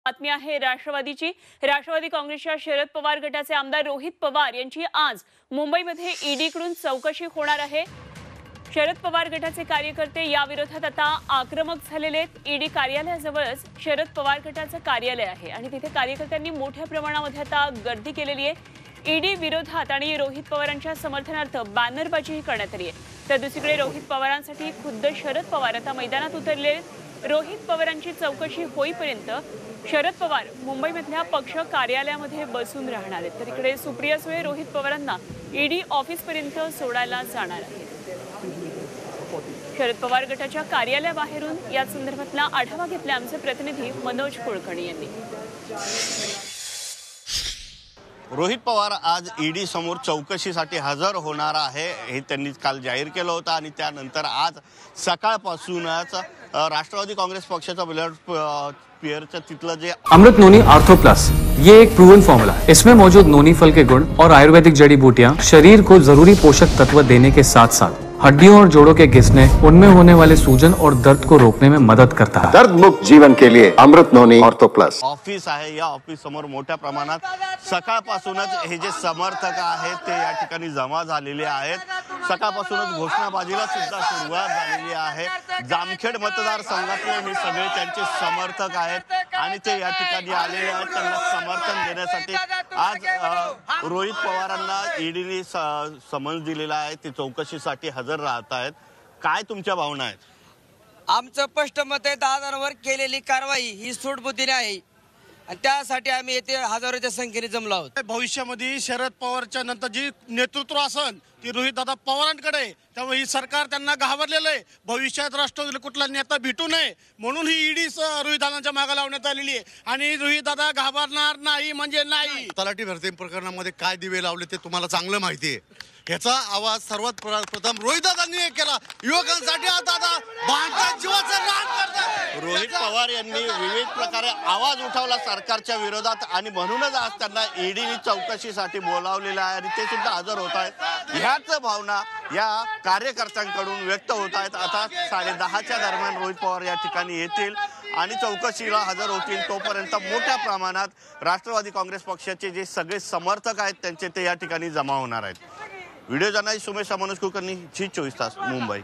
बातमी आहे राष्ट्रवादीची। राष्ट्रवादी काँग्रेसच्या शरद पवार गटाचे आमदार रोहित पवार यांची आज मुंबईमध्ये ईडीकडून चौकशी होणार आहे। शरद पवार गटाचे कार्यकर्ते या विरोधात आता आक्रमक झालेले आहेत। ईडी कार्यालयाजवळच शरद पवार गटाचे कार्यालय आहे आणि तिथे कार्यकर्त्यांनी मोठ्या प्रमाणामध्ये आता गर्दी केलेली आहे। ईडी विरोधात आणि रोहित पवारांच्या समर्थनार्थ बॅनरबाजी करण्यात आली आहे। तर दुसरीकडे रोहित पवारांसाठी खुद्द शरद पवार आता मैदानात उतरले आहेत। रोहित पवारांची चौकशी होईपर्यंत शरद पवार मुंबईमधल्या पक्ष कार्यालयामध्ये बसून राहणार आहेत। तर इकडे सुप्रिया सुळे रोहित पवारांना ईडी ऑफिसपर्यंत सोडायला जाणार आहेत। शरद पवार गटाच्या कार्यालयाबाहेरून या संदर्भातला आढावा घेतला आमचे प्रतिनिधी मनोज कुलकर्णी यांनी। रोहित पवार आज ईडी समोर चौकशीसाठी हजर होणार आहे हे त्यांनी काल जाहीर केलं होतं आणि त्यानंतर आज सकाळपासूनच राष्ट्रवादी काँग्रेस पक्षाचा ब्लड पेयरचं तिथलं जे अमृत नोनी आर्थो प्लस ये एक प्रूवन फॉर्मूला है। इसमें मौजूद नोनी फल के गुण और आयुर्वेदिक जड़ी बूटियां शरीर को जरूरी पोषक तत्व देने के साथ साथ हड्डियों और जोड़ों के घिसने, उनमें होने वाले सूजन और दर्द को रोकने में मदद करता है। दर्द मुक्त जीवन के लिए अमृत नोनी ऑर्थो प्लस ऑफिस आहे। या ऑफिस समोर मोठ्या प्रमाणात सकाळपासूनच हे जे समर्थक आहेत ते या ठिकाणी जमा झालेले आहेत। सकाळपासूनच घोषणाबाजीला सुद्धा सुरुवात झालेली आहे। जामखेड मतदारसंघातले हे सगळे त्यांचे समर्थक आहेत आणि ते या ठिकाणी आलेले आहेत। त्यांना समर्थन देण्यासाठी आज रोहित पवारांना ईडीने समन्स दिलेला आहे। ते चौकशीसाठी हजर राहत आहेत। काय तुमच्या भावना आहेत? आमचं स्पष्ट मत आहे 10,000 केलेली कारवाई ही सूटबुद्धीने आहे आणि त्यासाठी आम्ही येथे हजारोच्या संख्येने जमलो आहोत। भविष्यामध्ये शरद पवारच्या नंतर जी नेतृत्व असन ती रोहित दादा पवारांकडे, त्यामुळे ही सरकार त्यांना घाबरलेलं आहे। भविष्यात राष्ट्रवादीला कुठला नेता भेटू नये म्हणून ही ईडी रोहित दादांच्या मागे लावण्यात आलेली आहे आणि रोहित दादा घाबरणार नाही म्हणजे नाही। तलाठी भरती प्रकरणामध्ये काय दिवे लावले ते तुम्हाला चांगलं माहिती आहे। याचा आवाज सर्वात प्रथम रोहित दादांनी केला। युवकांसाठी आता भारतात जीवाचं रान करतात। रोहित पवार यांनी विविध प्रकारे आवाज उठवला सरकारच्या विरोधात आणि म्हणूनच आज त्यांना ईडीने चौकशीसाठी बोलावलेलं आहे आणि ते सुद्धा हजर होत आहेत। ह्याच भावना या कार्यकर्त्यांकडून व्यक्त होत आहेत। आता 10:30च्या दरम्यान रोहित पवार या ठिकाणी येतील आणि चौकशीला हजर होतील। तोपर्यंत मोठ्या प्रमाणात राष्ट्रवादी काँग्रेस पक्षाचे जे सगळे समर्थक आहेत त्यांचे ते या ठिकाणी जमा होणार आहेत। Video journalist Sumesh Manoj Kulkarni, Zee 24 Taas, Mumbai.